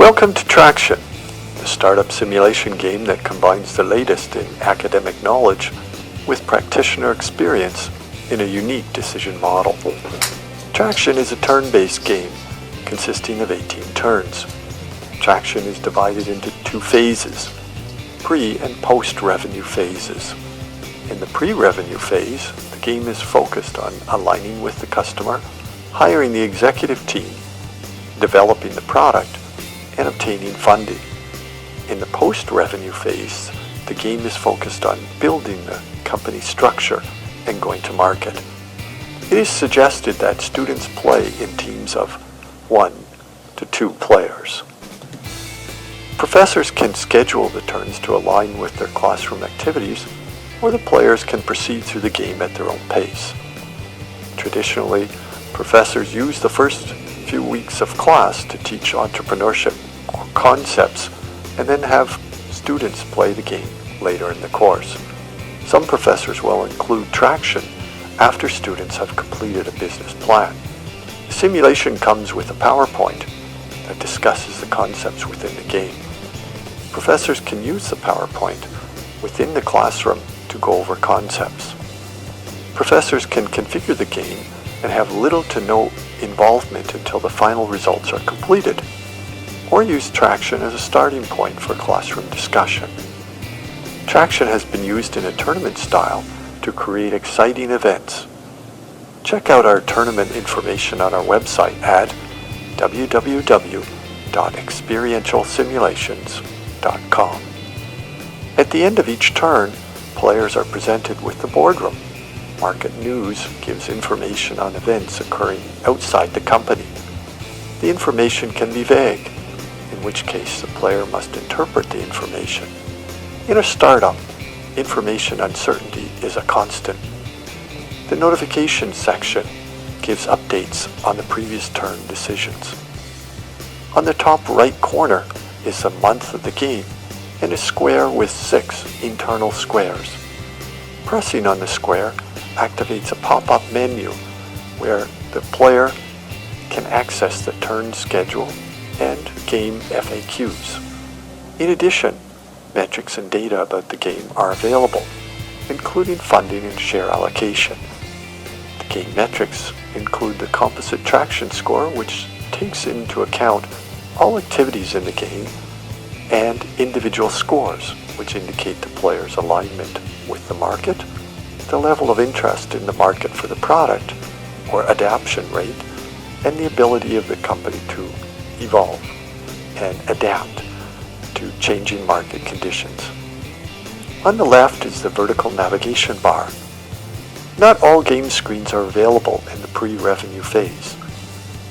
Welcome to Traction, the startup simulation game that combines the latest in academic knowledge with practitioner experience in a unique decision model. Traction is a turn-based game consisting of 18 turns. Traction is divided into two phases, pre- and post-revenue phases. In the pre-revenue phase, the game is focused on aligning with the customer, hiring the executive team, developing the product, and obtaining funding. In the post-revenue phase, the game is focused on building the company structure and going to market. It is suggested that students play in teams of 1 to 2 players. Professors can schedule the turns to align with their classroom activities, or the players can proceed through the game at their own pace. Traditionally, professors use the first few weeks of class to teach entrepreneurship concepts and then have students play the game later in the course. Some professors will include Traction after students have completed a business plan. The simulation comes with a PowerPoint that discusses the concepts within the game. Professors can use the PowerPoint within the classroom to go over concepts. Professors can configure the game and have little to no involvement until the final results are completed, or use Traction as a starting point for classroom discussion. Traction has been used in a tournament style to create exciting events. Check out our tournament information on our website at www.experientialsimulations.com. At the end of each turn, players are presented with the boardroom. Market news gives information on events occurring outside the company. The information can be vague, in which case the player must interpret the information. In a startup, information uncertainty is a constant. The notification section gives updates on the previous turn decisions. On the top right corner is the month of the game and a square with 6 internal squares. Pressing on the square activates a pop-up menu where the player can access the turn schedule and game FAQs. In addition, metrics and data about the game are available, including funding and share allocation. The game metrics include the composite Traction score, which takes into account all activities in the game, and individual scores, which indicate the player's alignment with the market, the level of interest in the market for the product, or adaptation rate, and the ability of the company to evolve and adapt to changing market conditions. On the left is the vertical navigation bar. Not all game screens are available in the pre-revenue phase.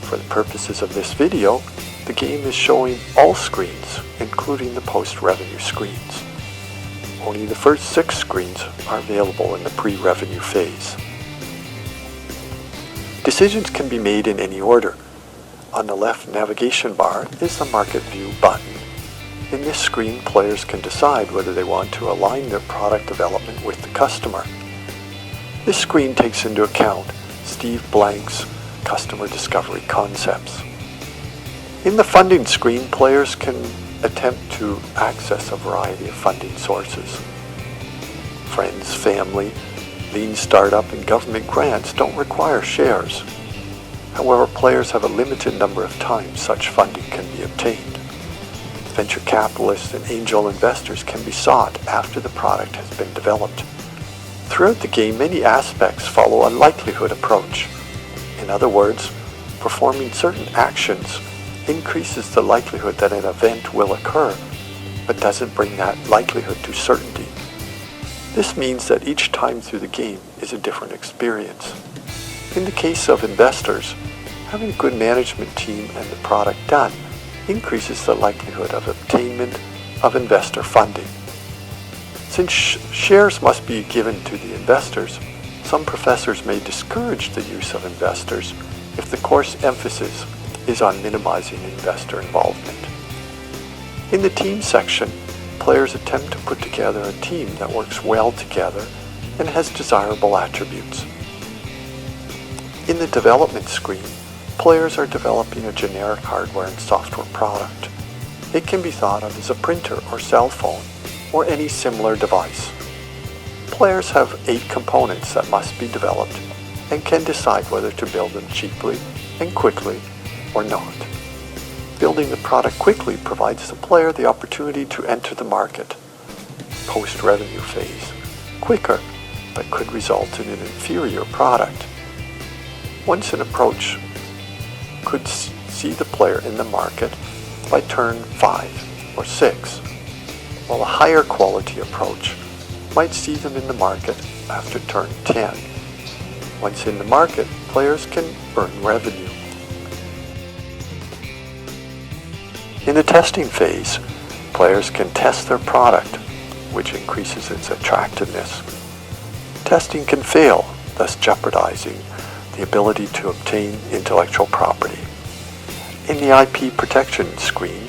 For the purposes of this video, the game is showing all screens, including the post-revenue screens. Only the first 6 screens are available in the pre-revenue phase. Decisions can be made in any order. On the left navigation bar is the Market View button. In this screen, players can decide whether they want to align their product development with the customer. This screen takes into account Steve Blank's customer discovery concepts. In the funding screen, players can attempt to access a variety of funding sources. Friends, family, lean startup, and government grants don't require shares. However, players have a limited number of times such funding can be obtained. Venture capitalists and angel investors can be sought after the product has been developed. Throughout the game, many aspects follow a likelihood approach. In other words, performing certain actions increases the likelihood that an event will occur, but doesn't bring that likelihood to certainty. This means that each time through the game is a different experience. In the case of investors, having a good management team and the product done increases the likelihood of obtainment of investor funding. Since shares must be given to the investors, some professors may discourage the use of investors if the course emphasis is on minimizing investor involvement. In the team section, players attempt to put together a team that works well together and has desirable attributes. In the development screen, players are developing a generic hardware and software product. It can be thought of as a printer or cell phone or any similar device. Players have 8 components that must be developed and can decide whether to build them cheaply and quickly or not. Building the product quickly provides the player the opportunity to enter the market post-revenue phase quicker, but could result in an inferior product. Once an approach could see the player in the market by turn 5 or 6, while a higher quality approach might see them in the market after turn 10. Once in the market, players can earn revenue. In the testing phase, players can test their product, which increases its attractiveness. Testing can fail, thus jeopardizing the ability to obtain intellectual property. In the IP protection screen,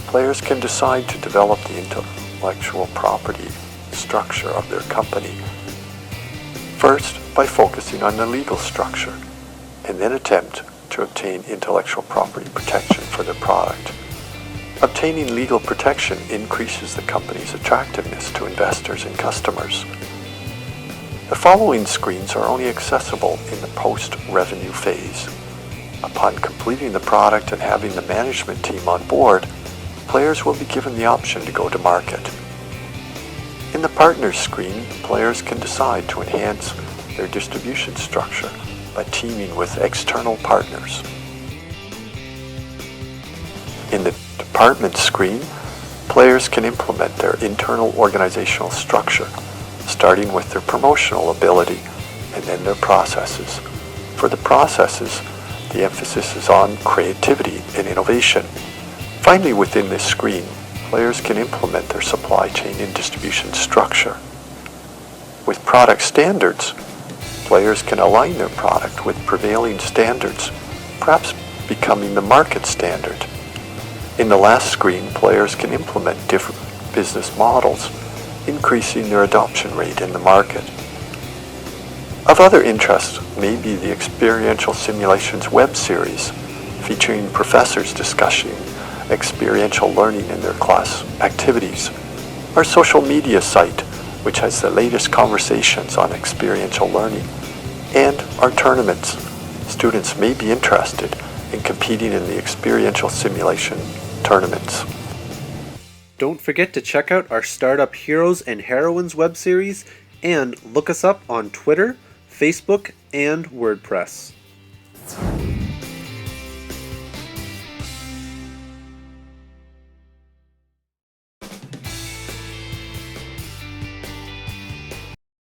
players can decide to develop the intellectual property structure of their company. First, by focusing on the legal structure, and then attempt to obtain intellectual property protection for their product. Obtaining legal protection increases the company's attractiveness to investors and customers. The following screens are only accessible in the post-revenue phase. Upon completing the product and having the management team on board, players will be given the option to go to market. In the partners screen, players can decide to enhance their distribution structure by teaming with external partners. In the department screen, players can implement their internal organizational structure, starting with their promotional ability and then their processes. For the processes, the emphasis is on creativity and innovation. Finally, within this screen, players can implement their supply chain and distribution structure. With product standards, players can align their product with prevailing standards, perhaps becoming the market standard. In the last screen, players can implement different business models, increasing their adoption rate in the market. Of other interest may be the Experiential Simulations web series, featuring professors discussing experiential learning in their class activities, our social media site, which has the latest conversations on experiential learning, and our tournaments. Students may be interested in competing in the experiential simulation tournaments. Don't forget to check out our Startup Heroes and Heroines web series and look us up on Twitter, Facebook, and WordPress.